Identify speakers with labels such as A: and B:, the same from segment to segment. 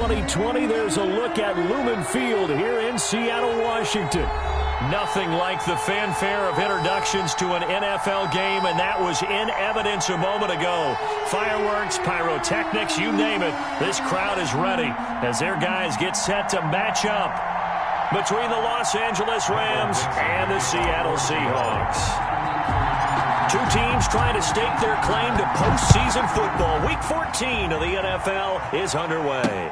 A: 2020, there's a look at Lumen Field here in Seattle, Washington. Nothing like the fanfare of introductions to an NFL game, and that was in evidence a moment ago. Fireworks, pyrotechnics, you name it. This crowd is ready as their guys get set to match up between the Los Angeles Rams and the Seattle Seahawks. Two teams trying to stake their claim to postseason football. Week 14 of the NFL is underway.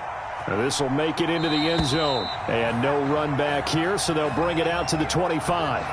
A: This will make it into the end zone. And no run back here, so they'll bring it out to the 25.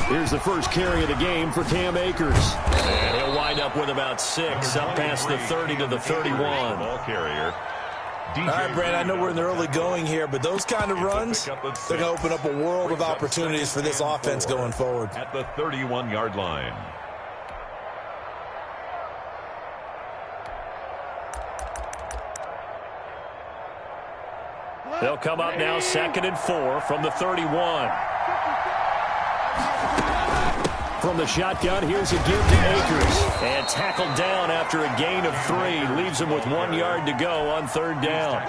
A: Here's the first carry of the game for Cam Akers. And he'll wind up with about 6, up past the 30 to the 31.
B: Ball carrier.
C: All right, Brad, I know we're in the early going here, but those kind of runs, they're going to open up a world of opportunities for this offense going forward.
B: At the 31-yard line.
A: They'll come up now 2nd and 4 from the 31. From the shotgun, here's a give to Akers. And tackled down after a gain of 3. Leaves him with 1 yard to go on 3rd down.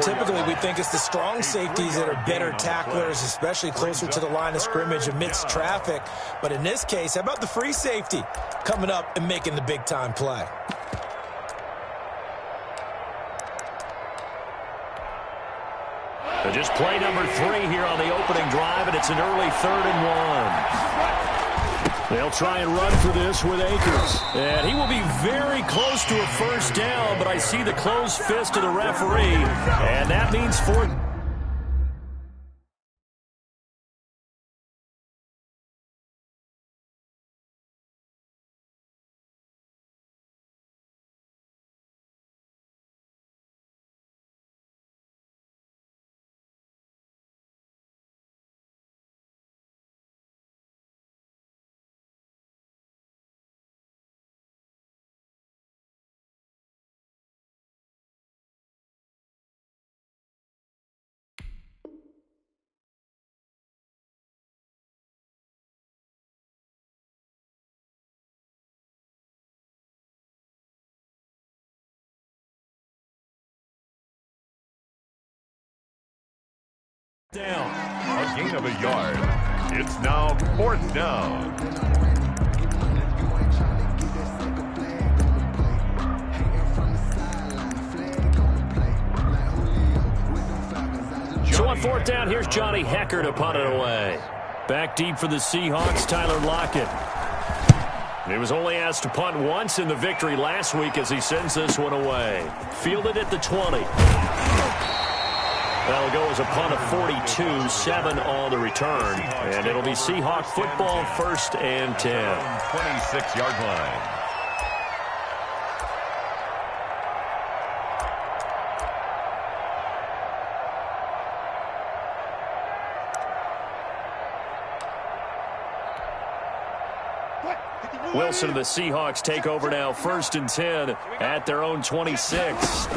C: Typically, we think it's the strong safeties that are better tacklers, especially closer to the line of scrimmage amidst traffic. But in this case, how about the free safety coming up and making the big-time play?
A: So just play number 3 here on the opening drive, and it's an early 3rd and 1. They'll try and run for this with Akers. And he will be very close to a first down, but I see the closed fist of the referee, and that means 4.
B: Down. A gain of a yard. It's now 4th down.
A: So on 4th down, here's Johnny Hecker to punt it away. Back deep for the Seahawks, Tyler Lockett. He was only asked to punt once in the victory last week as he sends this one away. Fielded at the 20. That'll go as a punt of 42, 7 on the return. And it'll be Seahawk football, 1st and 10.
B: 26-yard line.
A: Wilson and the Seahawks take over now, 1st and 10 at their own 26.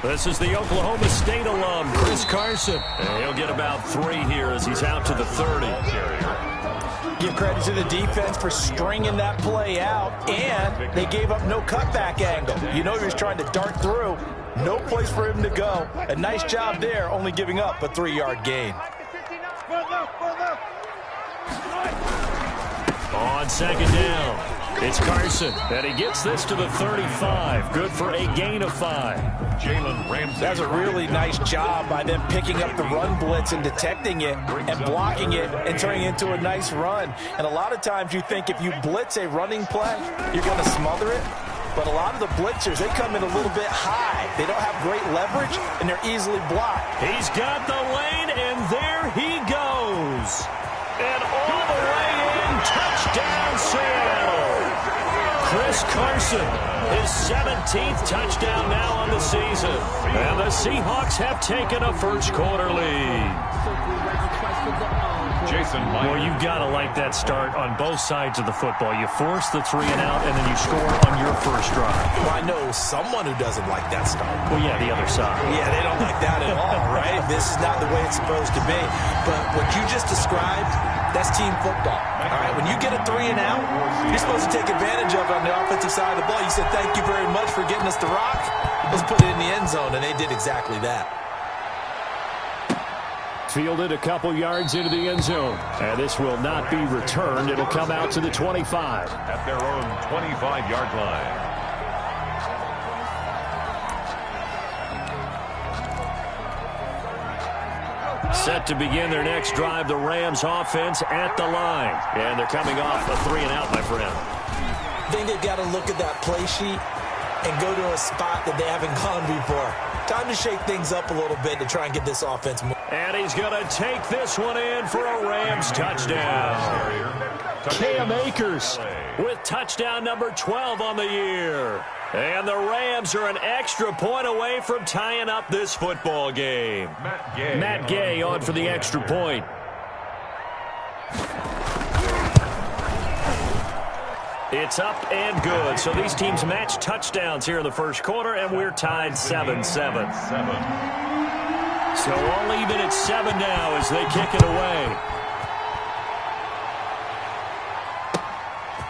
A: This is the Oklahoma State alum, Chris Carson. And he'll get about 3 here as he's out to the 30.
C: Give credit to the defense for stringing that play out, and they gave up no cutback angle. You know he was trying to dart through. No place for him to go. A nice job there, only giving up a 3-yard gain.
A: On 2nd down, it's Carson, and he gets this to the 35. Good for a gain of 5.
B: Jalen Ramsey.
C: That's a really nice job by them picking up the run blitz and detecting it and blocking it and turning it into a nice run. And a lot of times you think if you blitz a running play, you're going to smother it. But a lot of the blitzers, they come in a little bit high. They don't have great leverage, and they're easily blocked.
A: He's got the lane, and there he goes. And all the way in, touchdown Seattle. Chris Carson, his 17th touchdown now on the season. And the Seahawks have taken a first quarter lead. Well, you've got to like that start on both sides of the football. You force the 3 and out, and then you score on your first drive.
C: Well, I know someone who doesn't like that start.
A: Well, yeah, the other side.
C: Yeah, they don't like that at all, right? This is not the way it's supposed to be. But what you just described, that's team football. All right, when you get a 3 and out, you're supposed to take advantage of it on the offensive side of the ball. You said, thank you very much for getting us the rock. Let's put it in the end zone, and they did exactly that.
A: Fielded a couple yards into the end zone. And this will not be returned. It'll come out to the 25.
B: At their own 25-yard line.
A: Set to begin their next drive, the Rams offense at the line. And they're coming off a 3 and out, my friend.
C: I think they've got to look at that play sheet and go to a spot that they haven't gone before. Time to shake things up a little bit to try and get this offense moving.
A: And he's going to take this one in for a Rams touchdown. Cam Akers with touchdown number 12 on the year. And the Rams are an extra point away from tying up this football game. Matt Gay on for the extra point. It's up and good. So these teams match touchdowns here in the first quarter, and we're tied 7-7. So all even at 7 now as they kick it away.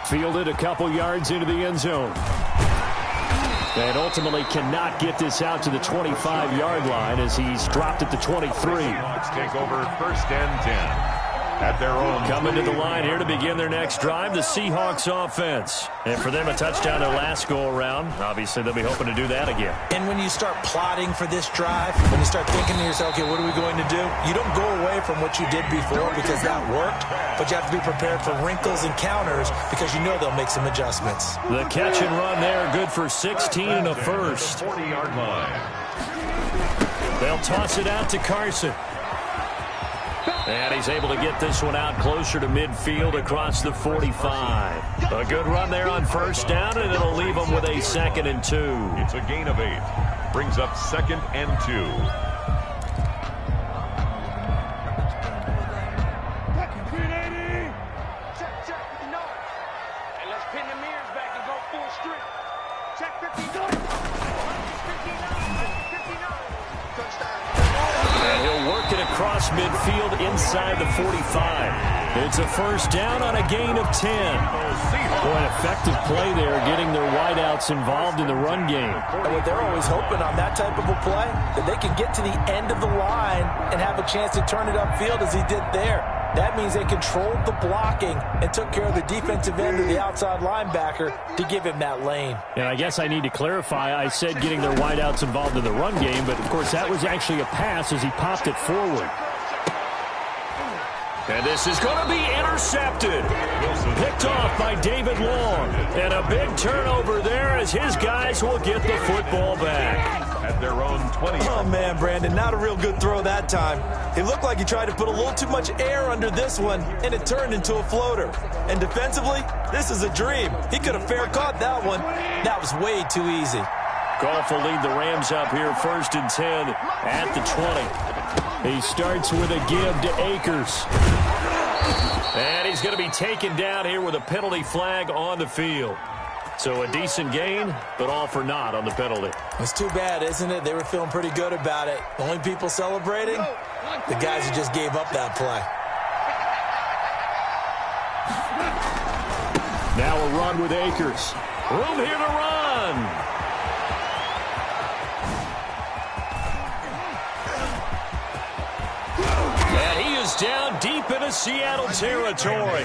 A: Fielded a couple yards into the end zone. And ultimately cannot get this out to the 25-yard line as he's dropped at the 23.
B: Seahawks take over 1st and 10. At their own.
A: Coming to the line here to begin their next drive, the Seahawks offense. And for them, a touchdown their last go-around. Obviously, they'll be hoping to do that again.
C: And when you start plotting for this drive, when you start thinking to yourself, okay, what are we going to do? You don't go away from what you did before because that worked, but you have to be prepared for wrinkles and counters because you know they'll make some adjustments.
A: The catch and run there, good for 16 and a first.
B: 40-yard line.
A: They'll toss it out to Carson. And he's able to get this one out closer to midfield across the 45. A good run there on 1st down, and it'll leave them with a 2nd and 2.
B: It's a gain of 8. Brings up 2nd and 2.
D: And let's pin the mirrors back and go full strip. Check 59. 59. Touchdown.
A: And he'll work it across midfield inside the 45. It's a 1st down on a gain of 10. Boy, an effective play there, getting their wideouts involved in the run game.
C: And what they're always hoping on that type of a play, that they can get to the end of the line and have a chance to turn it upfield as he did there. That means they controlled the blocking and took care of the defensive end of the outside linebacker to give him that lane.
A: And I guess I need to clarify, I said getting their wideouts involved in the run game, but of course that was actually a pass as he popped it forward. And this is going to be intercepted. Picked off by David Long. And a big turnover there as his guys will get the football back.
B: At their own 20.
C: Oh, man, Brandon, not a real good throw that time. It looked like he tried to put a little too much air under this one, and it turned into a floater. And defensively, this is a dream. He could have fair caught that one. That was way too easy.
A: Goff will lead the Rams up here 1st and 10 at the 20. He starts with a give to Akers. And he's going to be taken down here with a penalty flag on the field. So a decent gain, but all for naught on the penalty.
C: It's too bad, isn't it? They were feeling pretty good about it. The only people celebrating, the guys who just gave up that play.
A: Now a run with Akers. Room here to run. And he is down deep into Seattle territory.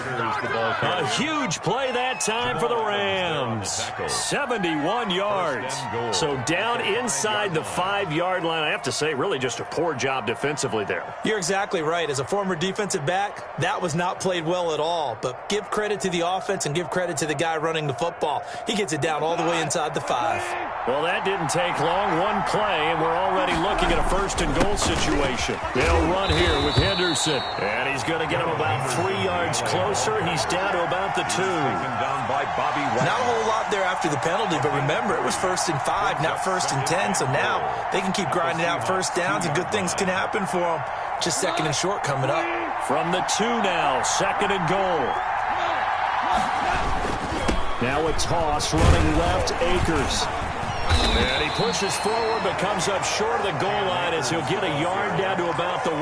A: A huge play that time for the Rams. 71 yards. So down inside the 5-yard line. I have to say, really just a poor job defensively there.
C: You're exactly right. As a former defensive back, that was not played well at all. But give credit to the offense and give credit to the guy running the football. He gets it down all the way inside the 5.
A: Well, that didn't take long. One play, and we're already looking at a 1st and goal situation. They'll run here with Henderson. And he's going to get him about 3 yards closer. He's down to about the 2.
B: Down by Bobby Wagner.
C: Not a whole lot there after the penalty, but remember, it was 1st and 5, not 1st and 10. So now they can keep grinding out 1st downs, and good things can happen for them. Just 2nd and short coming up.
A: From the 2 now, 2nd and goal. Now a toss running left, Akers. And he pushes forward but comes up short of the goal line as he'll get a yard down to about the 1.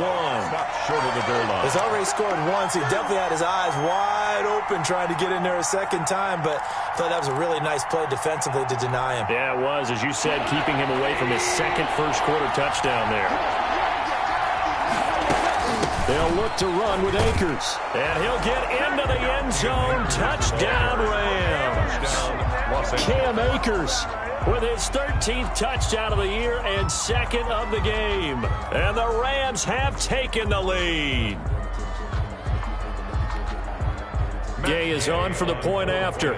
B: Short of the goal line.
C: He's already scored once. He definitely had his eyes wide open trying to get in there a second time, but I thought that was a really nice play defensively to deny him.
A: Yeah, it was, as you said, keeping him away from his second first-quarter touchdown there. They'll look to run with Akers. And he'll get into the end zone. Touchdown, Rams. Cam Akers with his 13th touchdown of the year and 2nd of the game. And the Rams have taken the lead. Gay is on for the point after.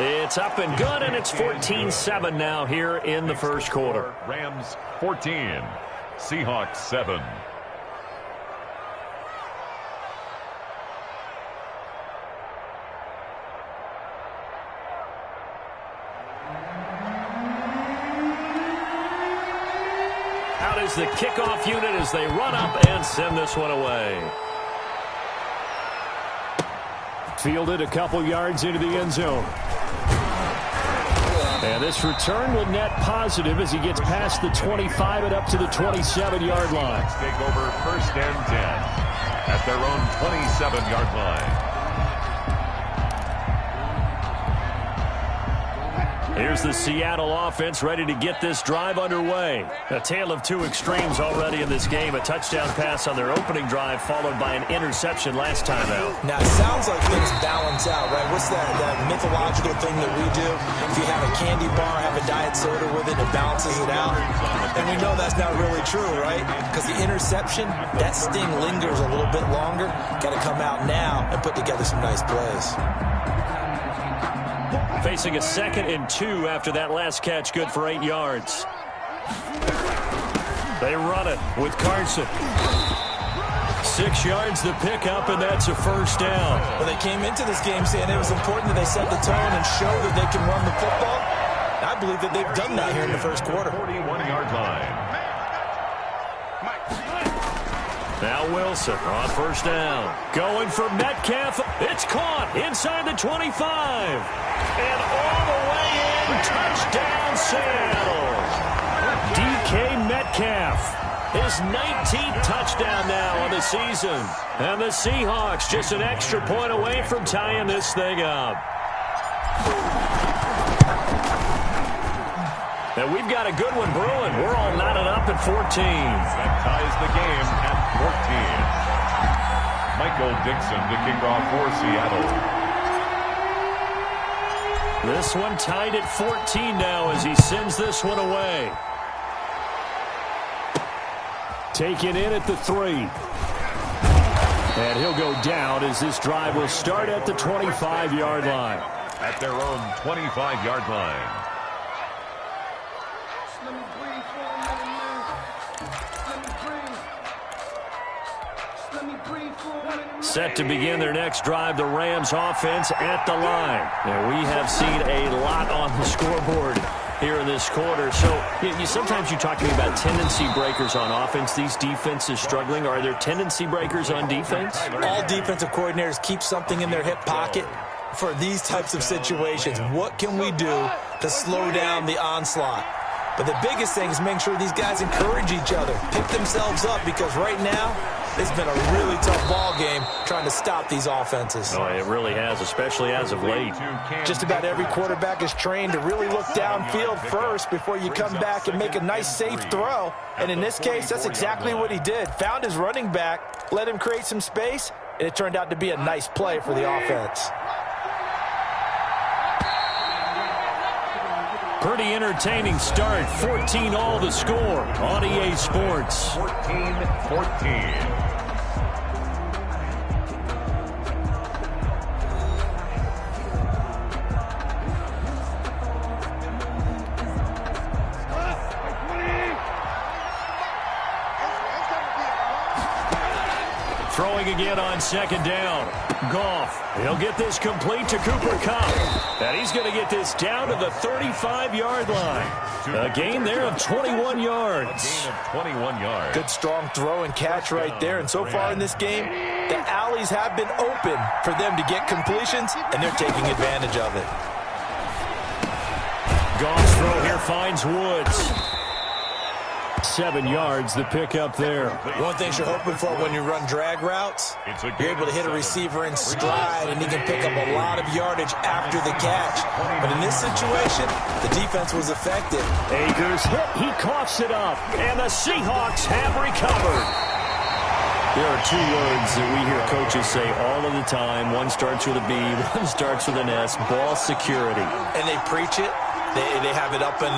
A: It's up and good, and it's 14-7 now here in the first quarter.
B: Rams 14, Seahawks 7.
A: Out is the kickoff unit as they run up and send this one away. Fielded a couple yards into the end zone. And this return will net positive as he gets past the 25 and up to the 27-yard line.
B: Take over 1st and 10 at their own 27-yard line.
A: Here's the Seattle offense ready to get this drive underway. A tale of two extremes already in this game. A touchdown pass on their opening drive followed by an interception last time out.
C: Now, it sounds like things balance out, right? What's that mythological thing that we do? If you have a candy bar, have a diet soda with it, it balances it out. And we know that's not really true, right? Because the interception, that sting lingers a little bit longer. Got to come out now and put together some nice plays.
A: Facing a 2nd and 2 after that last catch, good for 8 yards. They run it with Carson. 6 yards the pickup, and that's a first down.
C: Well, they came into this game saying it was important that they set the tone and show that they can run the football. I believe that they've done that here in the first quarter.
B: 41-yard line.
A: Now Wilson on first down. Going for Metcalf. It's caught inside the 25. And all the way in. Touchdown, Seattle. DK Metcalf. His 19th touchdown now on the season. And the Seahawks just an extra point away from tying this thing up. And we've got a good one brewing. We're all knotted up at 14.
B: That ties the game at 14. Michael Dixon to kick off for Seattle.
A: This one tied at 14 now as he sends this one away. Taken in at the 3. And he'll go down as this drive will start at the 25-yard line.
B: At their own 25-yard line.
A: Set to begin their next drive, the Rams offense at the line. Now, we have seen a lot on the scoreboard here in this quarter. So sometimes you talk to me about tendency breakers on offense. These defenses struggling. Are there tendency breakers on defense?
C: All defensive coordinators keep something in their hip pocket for these types of situations. What can we do to slow down the onslaught? But the biggest thing is making sure these guys encourage each other, pick themselves up, because right now it's been a really tough ball game trying to stop these offenses.
A: Oh, it really has, especially as of late.
C: Just about every quarterback is trained to really look downfield first before you come back and make a nice, safe throw. And in this case, that's exactly what he did. Found his running back, let him create some space, and it turned out to be a nice play for the offense.
A: Pretty entertaining start. 14 all the score on EA Sports.
B: 14-14.
A: Throwing again on second down. Goff, he'll get this complete to Cooper Kupp. And he's going to get this down to the 35-yard line. A gain there of 21 yards.
B: A gain of 21 yards.
C: Good strong throw and catch right there. And so far in this game, the alleys have been open for them to get completions, and they're taking advantage of it.
A: Goff's throw here finds Woods. 7 yards, the pickup there.
C: One thing you're hoping for when you run drag routes, you're able to hit a receiver in stride, and he can pick up a lot of yardage after the catch. But in this situation, the defense was effective.
A: Akers hit, he coughs it up, and the Seahawks have recovered. There are 2 words that we hear coaches say all of the time. One starts with a B, one starts with an S, ball security.
C: And they preach it. They have it up in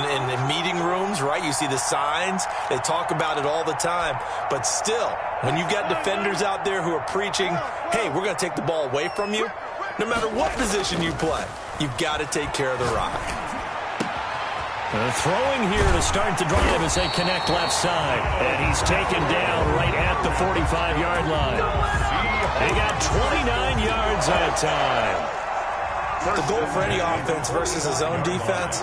C: meeting rooms, right? You see the signs. They talk about it all the time. But still, when you've got defenders out there who are preaching, hey, we're going to take the ball away from you, no matter what position you play, you've got to take care of the rock.
A: Throwing here to start the drive as they connect left side. And he's taken down right at the 45-yard line. They got 29 yards that time.
C: The goal for any offense versus his own defense,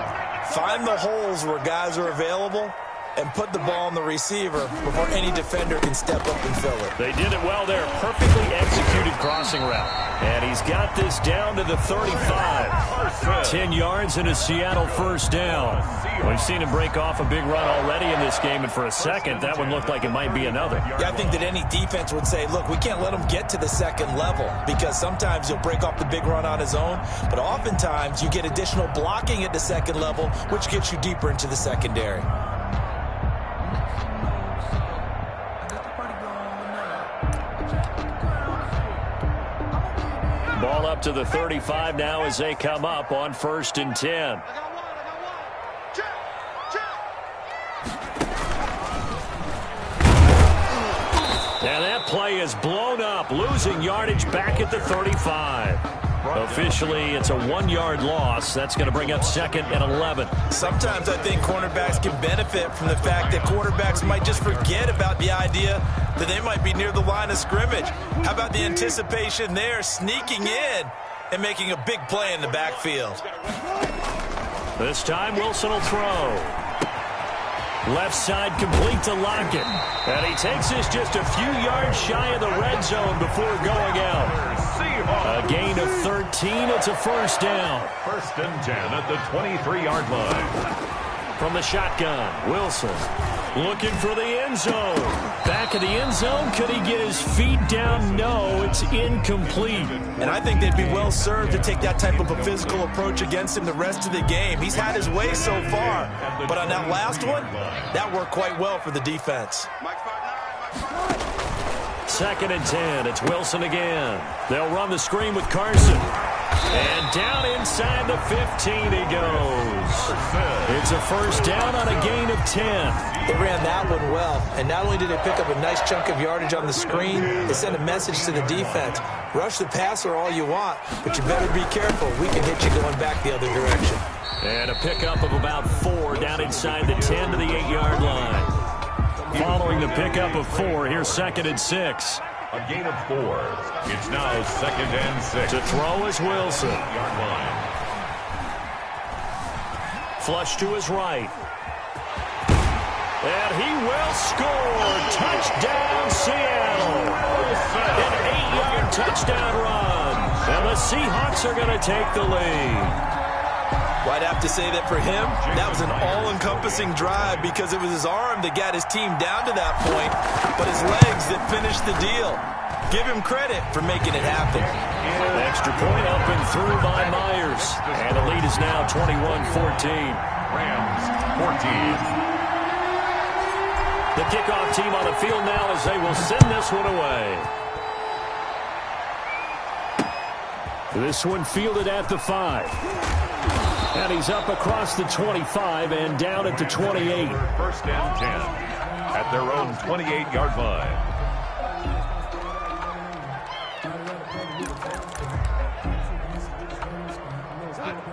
C: find the holes where guys are available and put the ball on the receiver before any defender can step up and fill it.
A: They did it well there. Perfectly executed crossing route. And he's got this down to the 35. 10 yards and a Seattle first down. We've seen him break off a big run already in this game, and for a second, that one looked like it might be another.
C: Yeah, I think that any defense would say, look, we can't let him get to the second level, because sometimes he'll break off the big run on his own, but oftentimes you get additional blocking at the second level, which gets you deeper into the secondary.
A: Ball up to the 35 now as they come up on 1st and 10. And that play is blown up, losing yardage back at the 35. Officially, it's a 1-yard loss. That's going to bring up 2nd and 11.
C: Sometimes I think cornerbacks can benefit from the fact that quarterbacks might just forget about the idea that they might be near the line of scrimmage. How about the anticipation there, sneaking in and making a big play in the backfield?
A: This time, Wilson will throw. Left side complete to Lockett. And he takes this just a few yards shy of the red zone before going out. A gain of 13. It's a first down.
B: 1st and 10 at the 23-yard line.
A: From the shotgun, Wilson looking for the end zone. Back of the end zone. Could he get his feet down? No, it's incomplete.
C: And I think they'd be well served to take that type of a physical approach against him the rest of the game. He's had his way so far. But on that last one, that worked quite well for the defense.
A: 2nd and 10. It's Wilson again. They'll run the screen with Carson. And down inside the 15 he goes. It's a first down on a gain of 10.
C: They ran that one well, and not only did they pick up a nice chunk of yardage on the screen, they sent a message to the defense. Rush the passer all you want, but you better be careful. We can hit you going back the other direction.
A: And a pickup of about 4 down inside the 10 to the 8-yard line. Following the pickup of 4, here's 2nd and 6.
B: A gain of 4. It's now 2nd and 6.
A: To throw is Wilson.
B: Yard line.
A: Flush to his right. And he will score. Touchdown, Seattle. An 8-yard touchdown run. And the Seahawks are going to take the lead.
C: Well, I'd have to say that for him, that was an all-encompassing drive because it was his arm that got his team down to that point, but his legs that finished the deal. Give him credit for making it happen.
A: Extra point up and through by Myers. And the lead is now 21-14.
B: Rams 14.
A: The kickoff team on the field now as they will send this one away. This one fielded at the 5. And he's up across the 25 and down at the 28.
B: 1st and 10 at their own 28-yard line.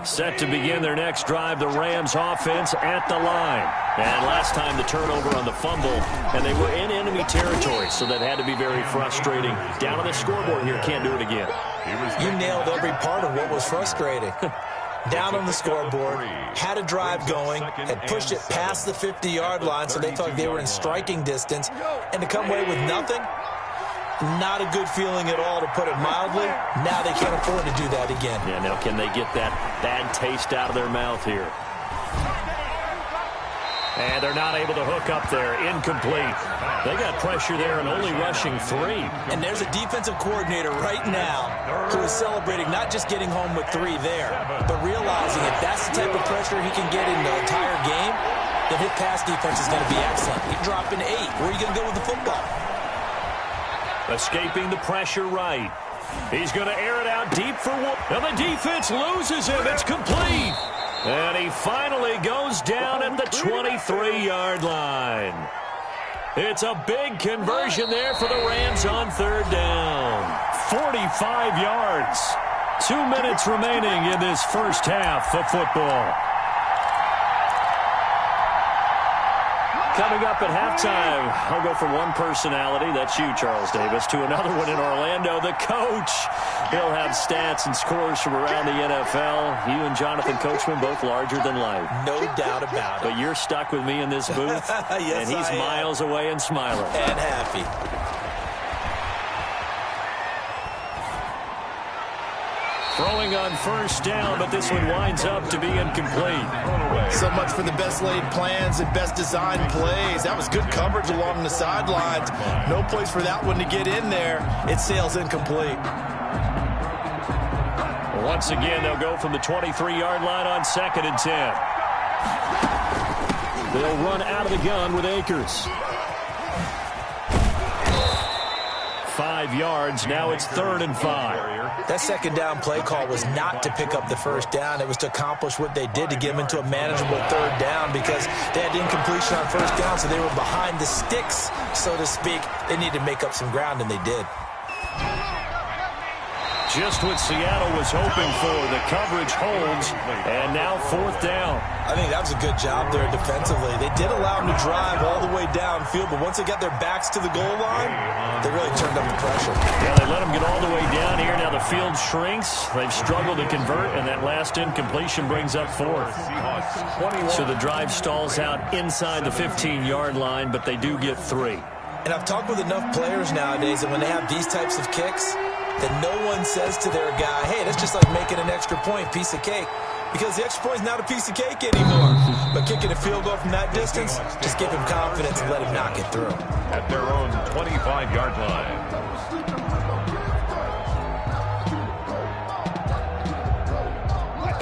A: Set to begin their next drive, the Rams offense at the line. And last time the turnover on the fumble, and they were in enemy territory, so that had to be very frustrating. Down on the scoreboard here, can't do it again.
C: You nailed every part of what was frustrating. Down on the scoreboard, had a drive going, had pushed it past the 50-yard line, so they thought they were in striking distance, and to come away with nothing, not a good feeling at all, to put it mildly. Now they can't afford to do that again.
A: Yeah, now can they get that bad taste out of their mouth here? And they're not able to hook up there. Incomplete. They got pressure there and only rushing 3.
C: And there's a defensive coordinator right now who is celebrating not just getting home with 3 there, but realizing if that's the type of pressure he can get in the entire game, then his pass defense is going to be excellent. He's dropping 8. Where are you going to go with the football?
A: Escaping the pressure right. He's going to air it out deep for one. And the defense loses him. It's complete. And he finally goes down at the 23-yard line. It's a big conversion there for the Rams on 3rd down. 45 yards. 2 minutes remaining in this first half of football. Coming up at halftime, I'll go from one personality, that's you, Charles Davis, to another one in Orlando, the coach. He'll have stats and scores from around the NFL. You and Jonathan Coachman, both larger than life.
C: No doubt about it.
A: But you're stuck with me in this booth,
C: yes,
A: and he's miles away and smiling.
C: And happy.
A: Throwing on 1st down, but this one winds up to be incomplete.
C: So much for the best laid plans and best designed plays. That was good coverage along the sidelines. No place for that one to get in there. It sails incomplete.
A: Once again, they'll go from the 23-yard line on 2nd and 10. They'll run out of the gun with Akers. 5 yards. Now it's 3rd and 5.
C: That 2nd down play call was not to pick up the 1st down. It was to accomplish what they did, to get them into a manageable 3rd down, because they had incompletion on 1st down, so they were behind the sticks, so to speak. They needed to make up some ground, and they did.
A: Just what Seattle was hoping for. The coverage holds, and now 4th down.
C: I think that was a good job there defensively. They did allow them to drive all the way downfield, but once they got their backs to the goal line, they really turned up the pressure.
A: Yeah, they let them get all the way down here. Now the field shrinks. They've struggled to convert, and that last incompletion brings up 4th. So the drive stalls out inside the 15-yard line, but they do get 3.
C: And I've talked with enough players nowadays that when they have these types of kicks, that no one says to their guy, hey, that's just like making an extra point, piece of cake. Because the extra point is not a piece of cake anymore. But kicking a field goal from that distance, just give him confidence and let him knock it through.
B: At their own 25-yard line.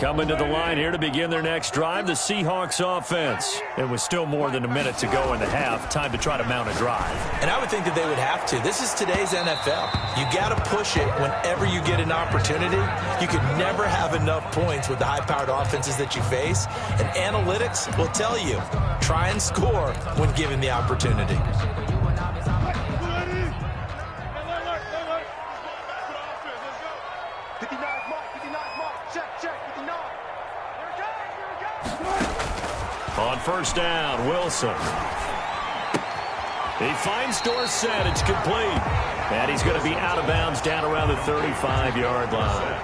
A: Coming to the line here to begin their next drive, the Seahawks offense. It was still more than a minute to go in the half. Time to try to mount a drive.
C: And I would think that they would have to. This is today's NFL. You got to push it whenever you get an opportunity. You could never have enough points with the high-powered offenses that you face. And analytics will tell you, try and score when given the opportunity.
A: On 1st down, Wilson. He finds Dorsett. It's complete. And he's going to be out of bounds down around the 35-yard line.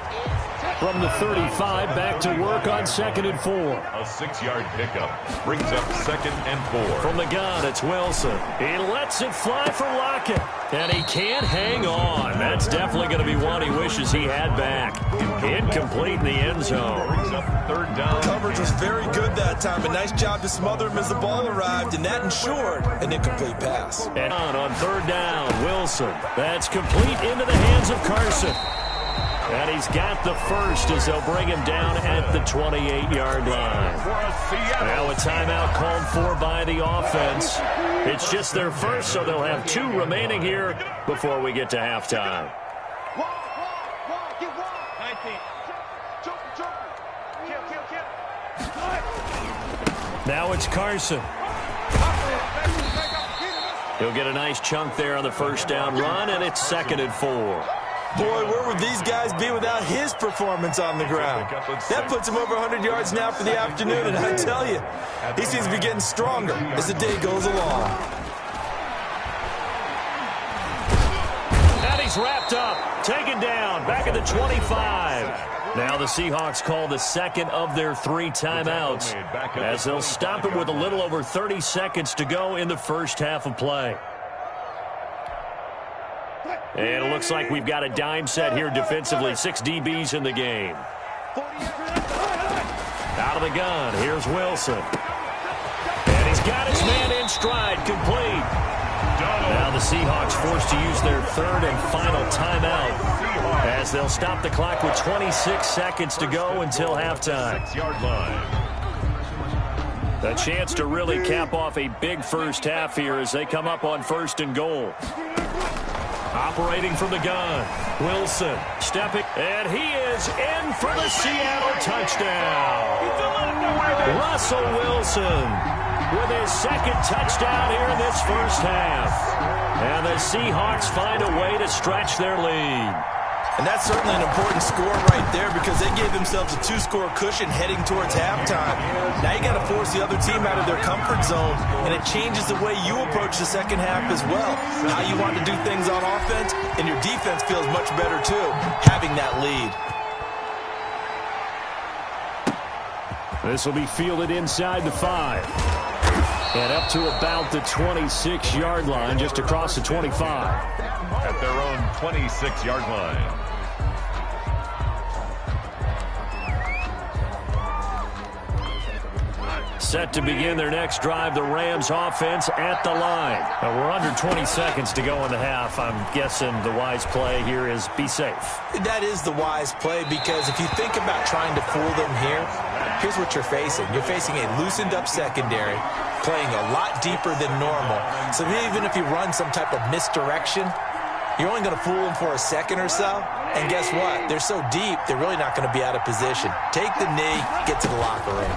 A: From the 35, back to work on 2nd and 4.
B: A 6-yard pickup brings up 2nd and 4.
A: From the gun, it's Wilson. He lets it fly for Lockett. And he can't hang on. That's definitely going to be one he wishes he had back. Incomplete in the end zone.
B: Brings up 3rd down.
C: Coverage was very good that time. A nice job to smother him as the ball arrived, and that ensured an incomplete pass.
A: And on 3rd down, Wilson. That's complete into the hands of Carson. And he's got the first as they'll bring him down at the 28-yard line. Now a timeout called for by the offense. It's just their first, so they'll have 2 remaining here before we get to halftime. Now it's Carson. He'll get a nice chunk there on the 1st down run, and it's 2nd and 4.
C: Boy, where would these guys be without his performance on the ground? That puts him over 100 yards now for the afternoon, and I tell you, he seems to be getting stronger as the day goes along.
A: And he's wrapped up, taken down, back at the 25. Now the Seahawks call the second of their 3 timeouts, as they'll stop it with a little over 30 seconds to go in the first half of play. And it looks like we've got a dime set here defensively. 6 DBs in the game. Out of the gun, here's Wilson. And he's got his man in stride, complete. Now the Seahawks forced to use their 3rd and final timeout, as they'll stop the clock with 26 seconds to go until halftime.
B: 6-yard line.
A: A chance to really cap off a big first half here as they come up on 1st and goal. Operating from the gun, Wilson stepping, and he is in for the Seattle touchdown. Russell Wilson with his 2nd touchdown here in this first half. And the Seahawks find a way to stretch their lead.
C: And that's certainly an important score right there, because they gave themselves a 2-score cushion heading towards halftime. Now you got to force the other team out of their comfort zone, and it changes the way you approach the second half as well. How you want to do things on offense, and your defense feels much better too, having that lead.
A: This will be fielded inside the 5. And up to about the 26-yard line, just across the 25.
B: At their own 26-yard line.
A: Set to begin their next drive, the Rams offense at the line. We're under 20 seconds to go in the half. I'm guessing the wise play here is be safe.
C: That is the wise play, because if you think about trying to fool them here, here's what you're facing. You're facing a loosened up secondary, playing a lot deeper than normal. So even if you run some type of misdirection, you're only going to fool them for a second or so. And guess what? They're so deep, they're really not going to be out of position. Take the knee, get to the locker room.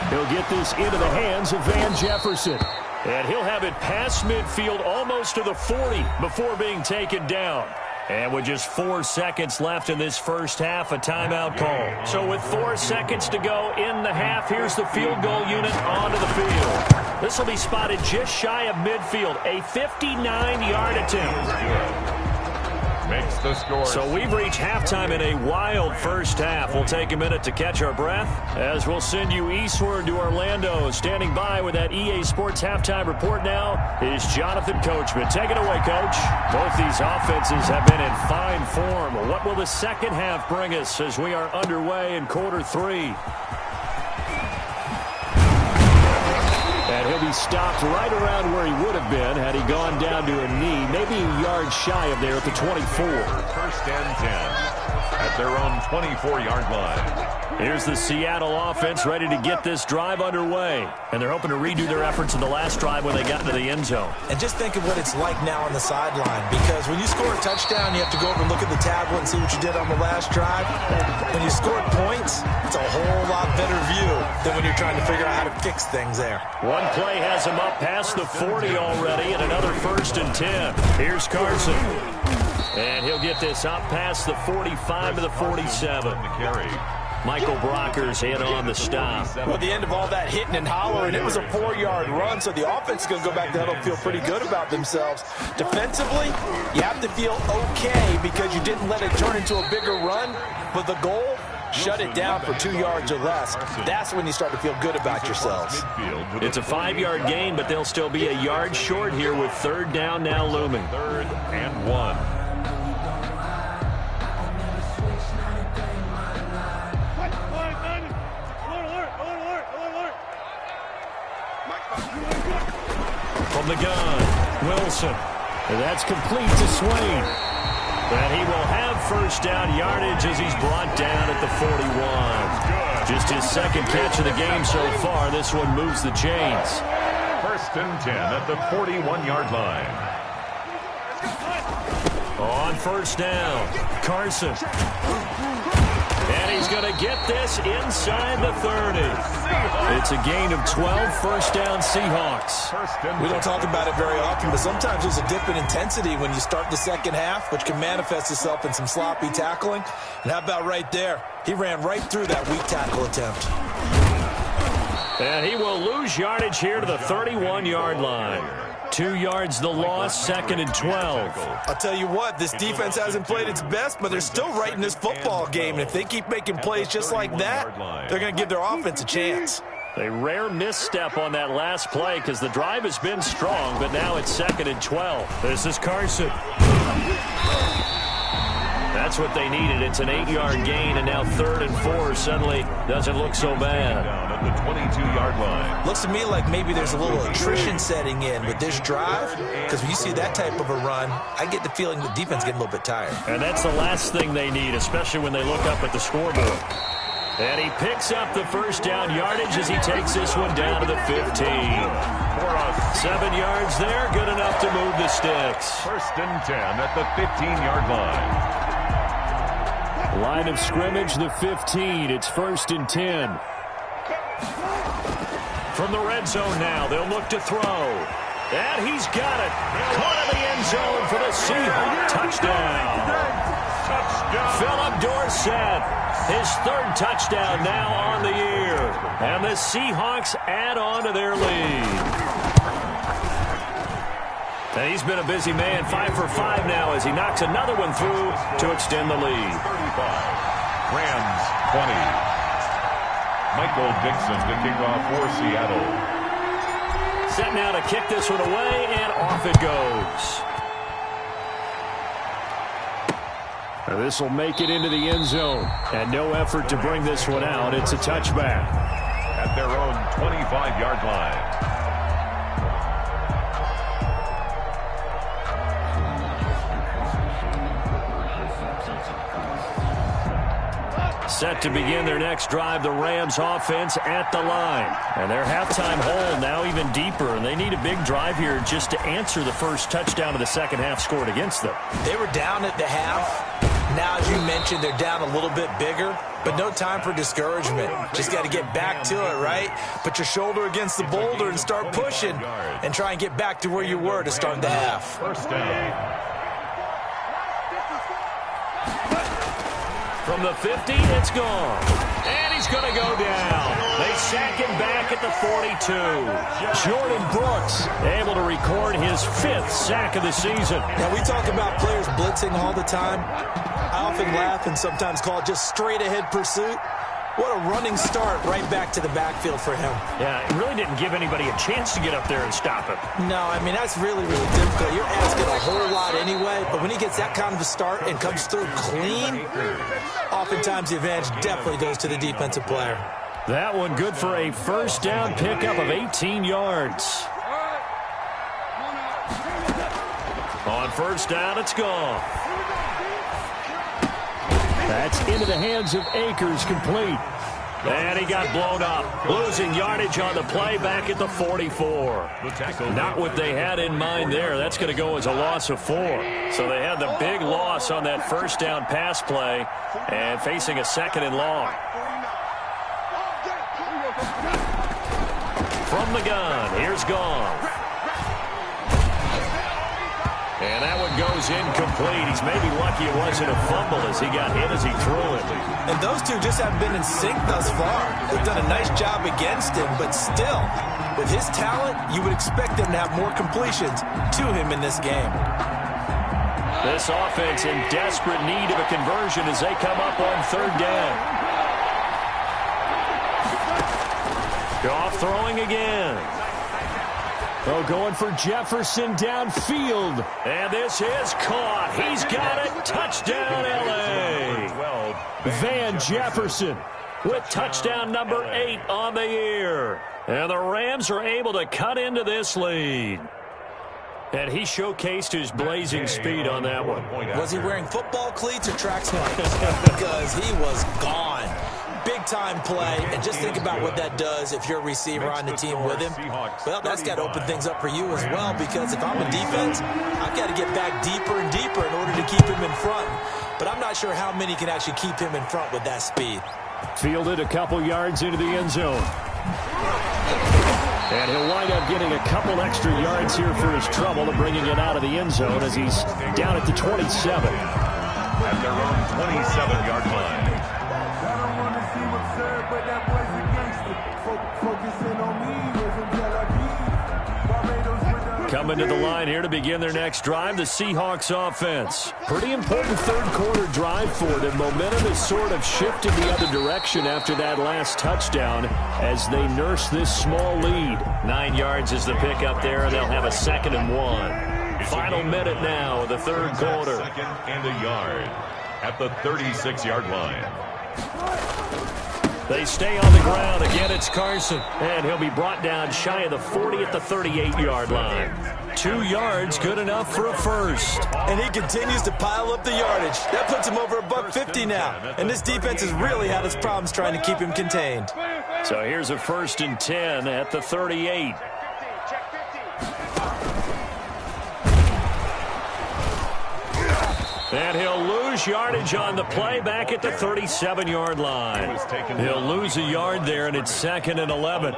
A: He'll get this into the hands of Van Jefferson. And he'll have it past midfield almost to the 40 before being taken down. And with just 4 seconds left in this first half, a timeout call. So with 4 seconds to go in the half, here's the field goal unit onto the field. This will be spotted just shy of midfield, a 59-yard attempt.
B: Makes the score.
A: So we've reached halftime in a wild first half. We'll take a minute to catch our breath as we'll send you eastward to Orlando. Standing by with that EA Sports halftime report now is Jonathan Coachman. Take it away, Coach. Both these offenses have been in fine form. What will the second half bring us as we are underway in quarter 3? And he'll be stopped right around where he would have been had he gone down to a knee, maybe a yard shy of there at the 24.
B: 1st and 10 at their own 24-yard line.
A: Here's the Seattle offense ready to get this drive underway. And they're hoping to redo their efforts in the last drive when they got into the end zone.
C: And just think of what it's like now on the sideline, because when you score a touchdown, you have to go over and look at the tablet and see what you did on the last drive. When you scored points, it's a whole lot better view than when you're trying to figure out how to fix things there.
A: One play has him up past the 40 already, and another 1st and 10. Here's Carson. And he'll get this up past the 45 to the 47. Michael Brocker's in on the stop.
C: Well, at the end of all that hitting and hollering, it was a 4-yard run, so the offense is going to go back to huddle and feel pretty good about themselves. Defensively, you have to feel okay because you didn't let it turn into a bigger run, but the goal, shut it down for 2 yards or less. That's when you start to feel good about yourselves.
A: It's a 5-yard gain, but they'll still be a yard short here with 3rd down now looming.
B: 3rd and 1.
A: From the gun, Wilson. And that's complete to Swain. And he will have 1st down yardage as he's brought down at the 41. Just his 2nd catch of the game so far. This one moves the chains.
B: 1st and 10 at the 41-yard line.
A: On 1st down, Carson. And he's going to get this inside the 30. It's a gain of 12, first down Seahawks.
C: We don't talk about it very often, but sometimes there's a dip in intensity when you start the second half, which can manifest itself in some sloppy tackling. And how about right there? He ran right through that weak tackle attempt.
A: And he will lose yardage here to the 31-yard line. 2 yards the loss, 2nd and 12.
C: I'll tell you what, this defense hasn't played its best, but they're still right in this football game. And if they keep making plays just like that, they're going to give their offense a chance.
A: A rare misstep on that last play because the drive has been strong, but now it's 2nd and 12. This is Carson. That's what they needed. It's an 8-yard gain, and now 3rd and 4 suddenly doesn't look so bad.
B: Down at the 22-yard line.
C: Looks to me like maybe there's a little attrition setting in with this drive, because when you see that type of a run, I get the feeling the defense getting a little bit tired.
A: And that's the last thing they need, especially when they look up at the scoreboard. And he picks up the first down yardage as he takes this one down to the 15. 7 yards there, good enough to move the sticks.
B: 1st and 10 at the 15-yard line.
A: Line of scrimmage, the 15. It's 1st and 10. From the red zone now, they'll look to throw. And he's got it. Caught in the end zone for the Seahawks. Touchdown. Philip Dorsett, his 3rd touchdown now on the year. And the Seahawks add on to their lead. And he's been a busy man, 5 for 5 now as he knocks another one through to extend the lead.
B: 35. Rams 20. Michael Dixon to kick off for Seattle.
A: Set now to kick this one away, and off it goes. Now this will make it into the end zone, and no effort to bring this one out. It's a touchback.
B: At their own 25-yard line.
A: Set to begin their next drive, the Rams offense at the line. And their halftime hole now even deeper, and they need a big drive here just to answer the first touchdown of the second half scored against them.
C: They were down at the half. Now, as you mentioned, they're down a little bit bigger, but no time for discouragement. Just got to get back to it, right? Put your shoulder against the boulder and start pushing and try and get back to where you were to start the half.
B: 1st down.
A: From the 50, it's gone. And he's going to go down. They sack him back at the 42. Jordan Brooks able to record his 5th sack of the season.
C: Now, we talk about players blitzing all the time. I often laugh and sometimes call it just straight-ahead pursuit. What a running start right back to the backfield for him.
A: Yeah, it really didn't give anybody a chance to get up there and stop him.
C: No, I mean, that's really, really difficult. You're asking a whole lot anyway, but when he gets that kind of a start and comes through clean, oftentimes the advantage definitely goes to the defensive player.
A: That one good for a first down pickup of 18 yards. On first down, it's gone. That's into the hands of Akers, complete. And he got blown up, losing yardage on the play back at the 44. Not what they had in mind there. That's going to go as a loss of 4. So they had the big loss on that first down pass play and facing a 2nd and long. From the gun, here's Goff. And that one goes incomplete. He's maybe lucky it wasn't a fumble as he got hit as he threw it.
C: And those two just haven't been in sync thus far. They've done a nice job against him, but still, with his talent, you would expect them to have more completions to him in this game.
A: This offense in desperate need of a conversion as they come up on 3rd down. Goff throwing again. Oh, going for Jefferson downfield. And this is caught. He's got it. Touchdown, L.A. Van Jefferson with touchdown number 8 on the year. And the Rams are able to cut into this lead. And he showcased his blazing speed on that one.
C: Was he wearing football cleats or track spikes? Because he was gone. Big-time play, and just think about what that does if you're a receiver on the team with him. Well, that's got to open things up for you as well, because if I'm a defense, I've got to get back deeper and deeper in order to keep him in front. but I'm not sure how many can actually keep him in front with that speed.
A: Fielded a couple yards into the end zone. And he'll wind up getting a couple extra yards here for his trouble of bringing it out of the end zone as he's down at the 27.
B: At their own 27-yard line.
E: I don't want to seem absurd, but that boy's a gangster. Focusing on me wasn't Barbados with the...
A: Coming to the line here to begin their next drive, the Seahawks offense. Pretty important third-quarter drive for them. Momentum has sort of shifted the other direction after that last touchdown as they nurse this small lead. 9 yards is the pickup there, and they'll have a 2nd and 1. Final minute now of the third quarter.
B: 2nd and a yard at the 36-yard line.
A: They stay on the ground. Again, it's Carson. And he'll be brought down shy of the 40 at the 38-yard line. 2 yards, good enough for a first.
C: And he continues to pile up the yardage. That puts him over $150 now. And this defense has really had its problems trying to keep him contained.
A: So here's a 1st and 10 at the 38. And he'll lose yardage on the play back at the 37-yard line. He'll lose a yard there, and it's 2nd and 11.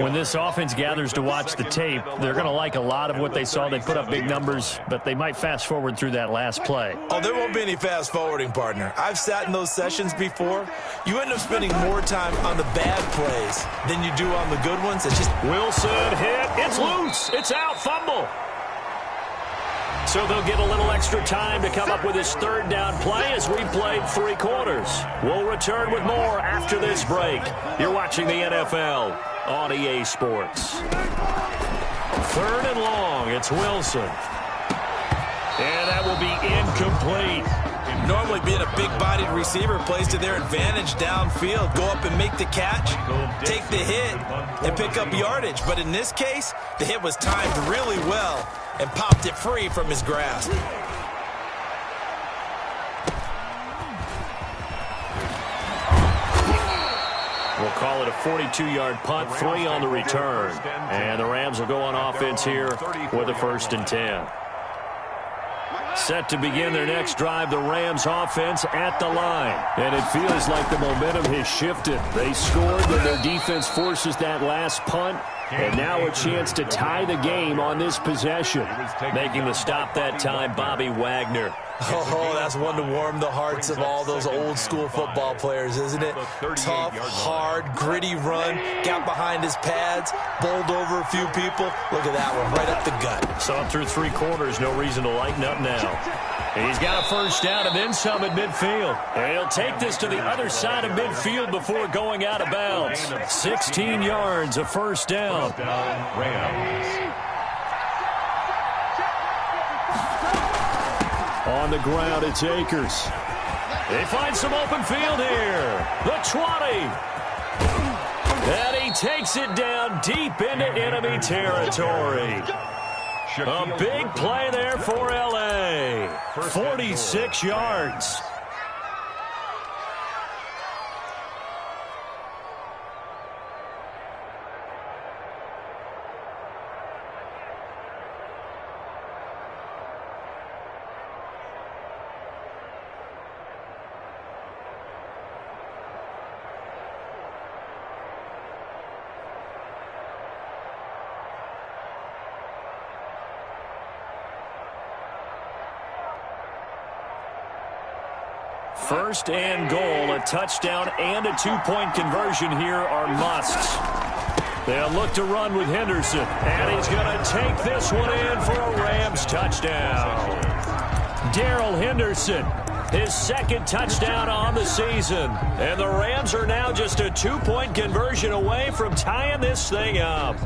A: When this offense gathers to watch the tape, they're going to like a lot of what they saw. They put up big numbers, but they might fast forward through that last play.
C: Oh, there won't be any fast forwarding, partner. I've sat in those sessions before. You end up spending more time on the bad plays than you do on the good ones. It's just
A: Wilson hit. It's loose. It's out. Fumble. So they'll get a little extra time to come up with his 3rd down play as we played 3 quarters. We'll return with more after this break. You're watching the NFL on EA Sports. 3rd and long. It's Wilson. And that will be incomplete.
C: normally being a big-bodied receiver plays to their advantage downfield. Go up and make the catch, take the hit, and pick up yardage. But in this case, the hit was timed really well and popped it free from his grasp.
A: We'll call it a 42-yard punt, 3 on the return. And the Rams will go on offense here with a 1st and 10. Set to begin their next drive, the Rams offense at the line. And it feels like the momentum has shifted. They scored, but their defense forces that last punt. And now a chance to tie the game on this possession. Making the stop that time, Bobby Wagner.
C: Oh, that's one to warm the hearts of all those old-school football players, isn't it? Tough, hard, gritty run, got behind his pads, bowled over a few people. Look at that one, right up the gut.
A: So up through 3 quarters, no reason to lighten up now. He's got a 1st down and then some at midfield. And he'll take this to the other side of midfield before going out of bounds. 16 yards, a 1st down.
B: Rams.
A: On the ground, it's Akers. They find some open field here. The 20. And he takes it down deep into enemy territory. A big play there for L.A. 46 yards. First and goal, a touchdown and a 2-point conversion here are musts. They'll look to run with Henderson, and he's going to take this one in for a Rams touchdown. Darrell Henderson, his 2nd touchdown on the season. And the Rams are now just a 2-point conversion away from tying this thing up.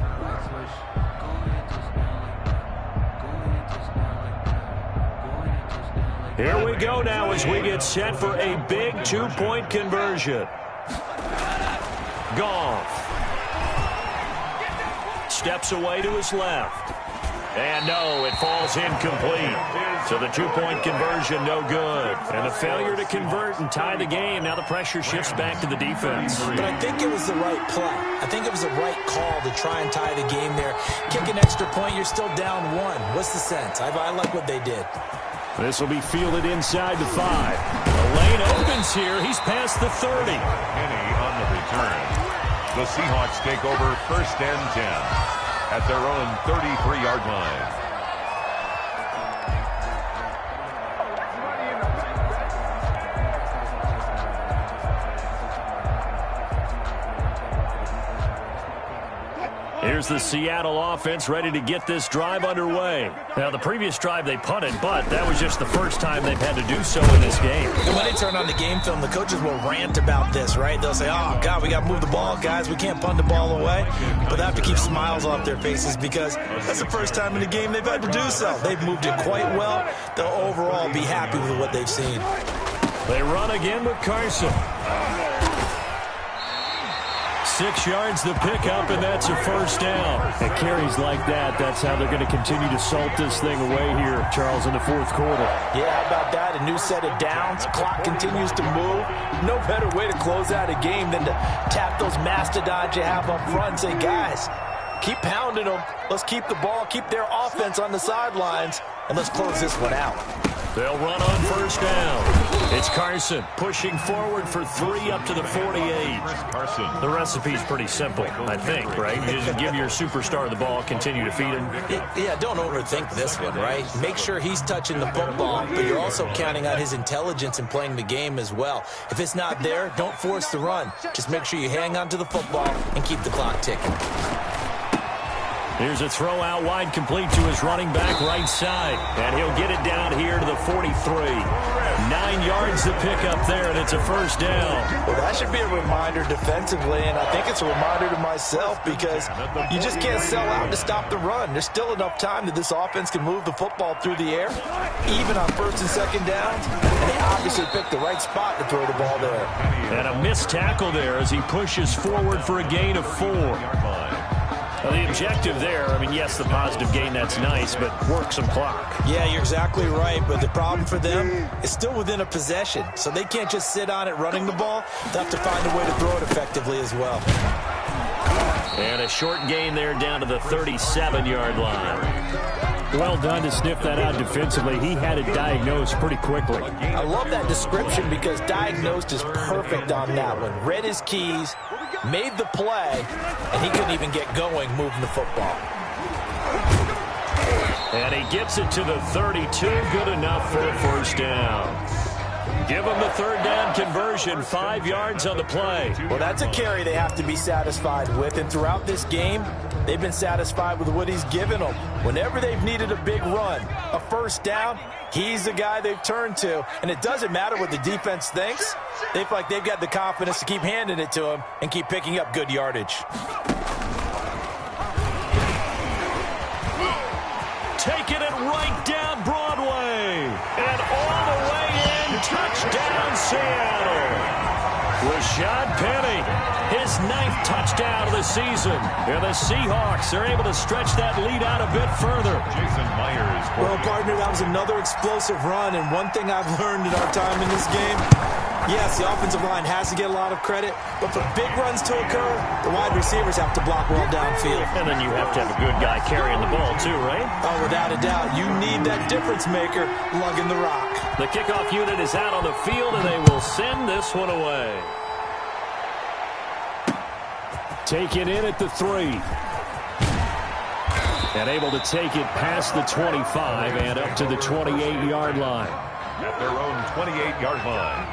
A: Here we go now as we get set for a big 2-point conversion. Goff steps away to his left. And no, it falls incomplete. So the 2-point conversion, no good. And the failure to convert and tie the game. Now the pressure shifts back to the defense.
C: But I think it was the right play. I think it was the right call to try and tie the game there. Kick an extra point, you're still down 1. What's the sense? I like what they did.
A: This will be fielded inside the 5. The lane opens here. He's past the 30.
B: Penny on the return. The Seahawks take over 1st and 10 at their own 33-yard line.
A: Here's the Seattle offense ready to get this drive underway. Now, the previous drive they punted, but that was just the first time they've had to do so in this game.
C: And when they turn on the game film, the coaches will rant about this, right? They'll say, oh, God, we got to move the ball, guys. We can't punt the ball away. But they have to keep smiles off their faces because that's the first time in the game they've had to do so. They've moved it quite well. They'll overall be happy with what they've seen.
A: They run again with Carson. 6 yards the pickup, and that's a first down. And carries like that, that's how they're going to continue to salt this thing away here, Charles, in the 4th quarter.
C: Yeah, how about that? A new set of downs. Clock continues to move. No better way to close out a game than to tap those mastodons you have up front and say, guys, keep pounding them. Let's keep the ball, keep their offense on the sidelines, and let's close this one out.
A: They'll run on first down. It's Carson pushing forward for 3 up to the 48.
B: Carson.
A: The recipe's pretty simple, I think, right? You just give your superstar the ball, continue to feed him.
C: Yeah, don't overthink this one, right? Make sure he's touching the football, but you're also counting on his intelligence in playing the game as well. If it's not there, don't force the run. Just make sure you hang on to the football and keep the clock ticking.
A: Here's a throw out wide, complete to his running back right side. And he'll get it down here to the 43. 9 yards to pick up there, and it's a first down.
C: Well, that should be a reminder defensively, and I think it's a reminder to myself because you just can't sell out to stop the run. There's still enough time that this offense can move the football through the air, even on 1st and 2nd downs, and they obviously picked the right spot to throw the ball there.
A: And a missed tackle there as he pushes forward for a gain of 4. Well, the objective there, I mean, yes, the positive gain, that's nice, but work some clock.
C: Yeah, you're exactly right, but the problem for them is still within a possession, so they can't just sit on it running the ball. They have to find a way to throw it effectively as well.
A: And a short gain there down to the 37-yard line. Well done to sniff that out defensively. He had it diagnosed pretty quickly.
C: I love that description because diagnosed is perfect on that one. Read his keys, made the play, and he couldn't even get going moving the football.
A: And he gets it to the 32. Good enough for a first down. Give him the 3rd down conversion. 5 yards on the play.
C: Well, that's a carry they have to be satisfied with, and throughout this game, they've been satisfied with what he's given them. Whenever they've needed a big run, a first down, he's the guy they've turned to. And it doesn't matter what the defense thinks. They feel like they've got the confidence to keep handing it to him and keep picking up good yardage.
A: Taking it right down Broadway. And all the way in. Touchdown, Seattle. Rashad Penny, his 9th touchdown of the season. And the Seahawks are able to stretch that lead out a bit further.
B: Jason Myers.
C: Well, partner, that was another explosive run, and one thing I've learned in our time in this game, yes, the offensive line has to get a lot of credit, but for big runs to occur, the wide receivers have to block well downfield.
A: And then you have to have a good guy carrying the ball too, right?
C: Oh, without a doubt, you need that difference maker lugging the rock.
A: The kickoff unit is out on the field, and they will send this one away. Taken in at the 3. And able to take it past the 25 and up to the 28-yard line.
B: At their own 28-yard line.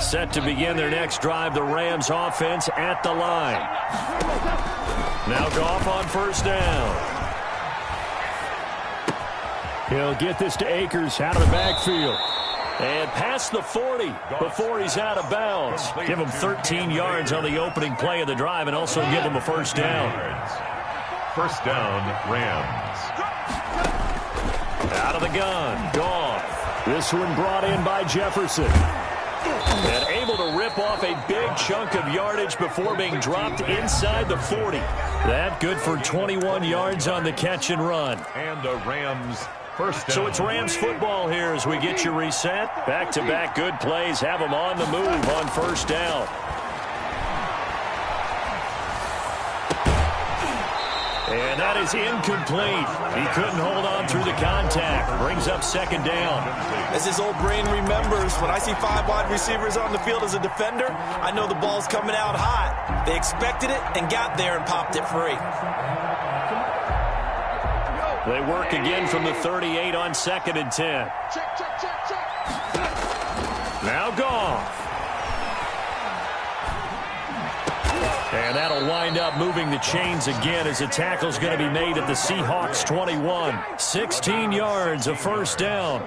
A: Set to begin their next drive, the Rams offense at the line. Now Goff on first down. He'll get this to Akers out of the backfield. And past the 40 before he's out of bounds. Give him 13 yards on the opening play of the drive and also give him a first down.
B: First down, Rams.
A: Out of the gun, Goff. This one brought in by Jefferson. And able to rip off a big chunk of yardage before being dropped inside the 40. That good for 21 yards on the catch and run.
B: And the Rams first down.
A: So it's Rams football here as we get you reset. Back-to-back good plays have them on the move on first down. And that is incomplete. He couldn't hold on through the contact. Brings up second down.
C: As his old brain remembers, when I see 5 wide receivers on the field as a defender, I know the ball's coming out hot. They expected it and got there and popped it free.
A: They work again from the 38 on 2nd and 10. Now Goff. And that'll wind up moving the chains again as the tackle's going to be made at the Seahawks 21. 16 yards, a first down.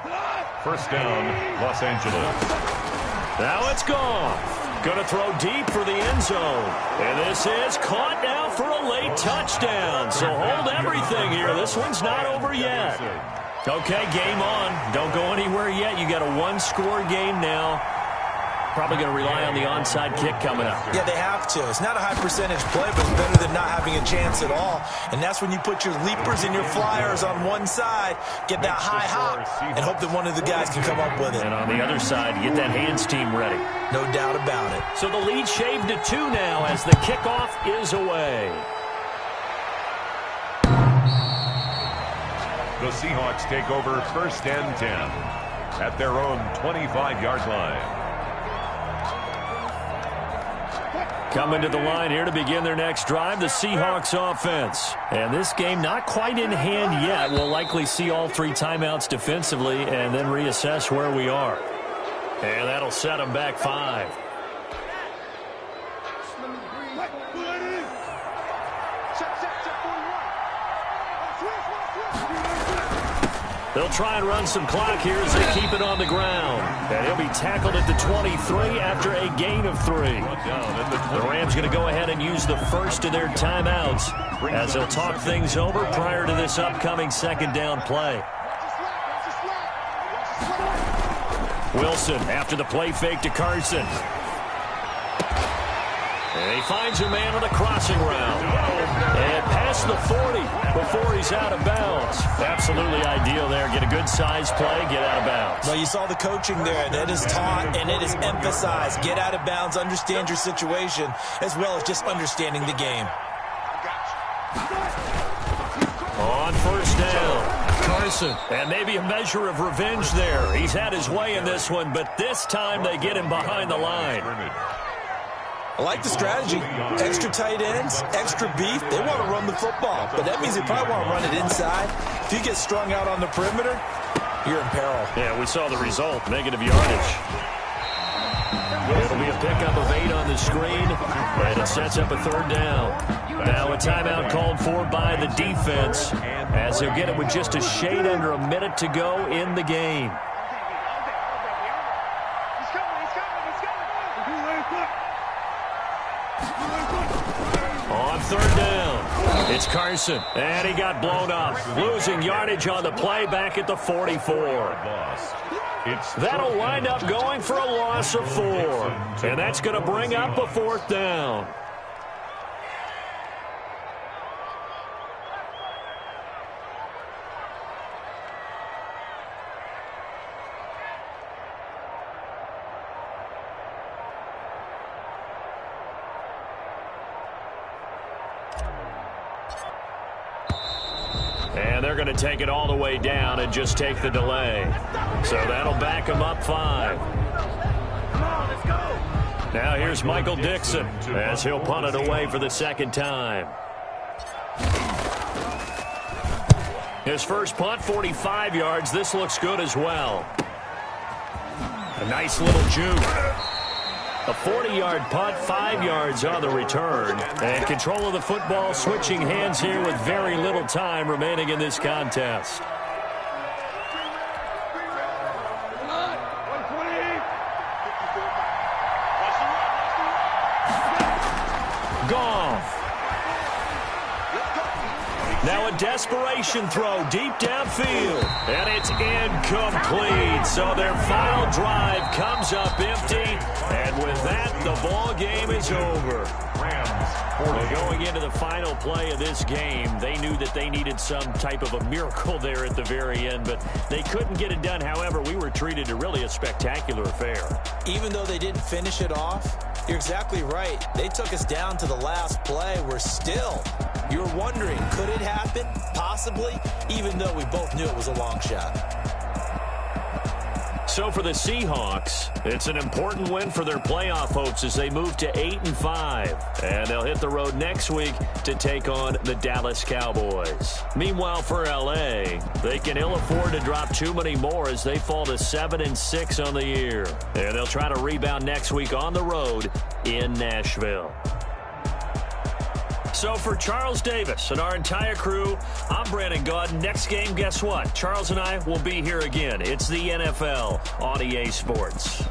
B: First down, Los Angeles.
A: Now it's Goff. Going to throw deep for the end zone. And this is caught now for a late touchdown. So hold everything here. This one's not over yet. Okay, game on. Don't go anywhere yet. You got a one-score game now. Probably going to rely on the onside kick coming up.
C: Yeah, they have to. It's not a high percentage play, but it's better than not having a chance at all. And that's when you put your leapers and your flyers on one side, get that high hop, and hope that one of the guys can come up with it.
A: And on the other side, get that hands team ready.
C: No doubt about it.
A: So the lead shaved to 2 now as the kickoff is away.
B: The Seahawks take over first and 10 at their own 25-yard line.
A: Coming to the line here to begin their next drive, the Seahawks offense. And this game not quite in hand yet. We'll likely see all 3 timeouts defensively and then reassess where we are. And that'll set them back 5. They'll try and run some clock here as they keep it on the ground. And he'll be tackled at the 23 after a gain of 3. The Rams going to go ahead and use the first of their timeouts as they'll talk things over prior to this upcoming second down play. Wilson after the play fake to Carson. And he finds a man on a crossing route. And past the 40 before he's out of bounds. Absolutely ideal there. Get a good size play, get out of bounds.
C: Well, you saw the coaching there. That is taught and it is emphasized. Get out of bounds, understand your situation, as well as just understanding the game.
A: On first down, Carson. And maybe a measure of revenge there. He's had his way in this one, but this time they get him behind the line.
C: I like the strategy. Extra tight ends, extra beef. They want to run the football, but that means they probably want to run it inside. If you get strung out on the perimeter, you're in peril.
A: Yeah, we saw the result, negative yardage. It'll be a pickup of 8 on the screen, and it sets up a third down. Now a timeout called for by the defense, as they'll get it with just a shade under a minute to go in the game. On third down, it's Carson, and he got blown up, losing yardage on the play back at the 44. That'll wind up going for a loss of 4, and that's going to bring up a 4th down. And they're going to take it all the way down and just take the delay. So that'll back them up 5. Now here's Michael Dixon as he'll punt it away for the second time. His first punt, 45 yards. This looks good as well. A nice little juke. A 40-yard punt, 5 yards on the return. And control of the football, switching hands here with very little time remaining in this contest. Goff. Now a desperation throw deep downfield. And it's incomplete. So their final drive comes up empty. And with that, the ball game is over. Going into the final play of this game, they knew that they needed some type of a miracle there at the very end, but they couldn't get it done. However, we were treated to really a spectacular affair.
C: Even though they didn't finish it off, you're exactly right. They took us down to the last play. We're still You're wondering, could it happen? Possibly, even though we both knew it was a long shot.
A: So for the Seahawks, it's an important win for their playoff hopes as they move to 8-5. And they'll hit the road next week to take on the Dallas Cowboys. Meanwhile, for L.A., they can ill afford to drop too many more as they fall to 7-6 on the year. And they'll try to rebound next week on the road in Nashville. So for Charles Davis and our entire crew, I'm Brandon Gaudin. Next game, guess what? Charles and I will be here again. It's the NFL on EA Sports.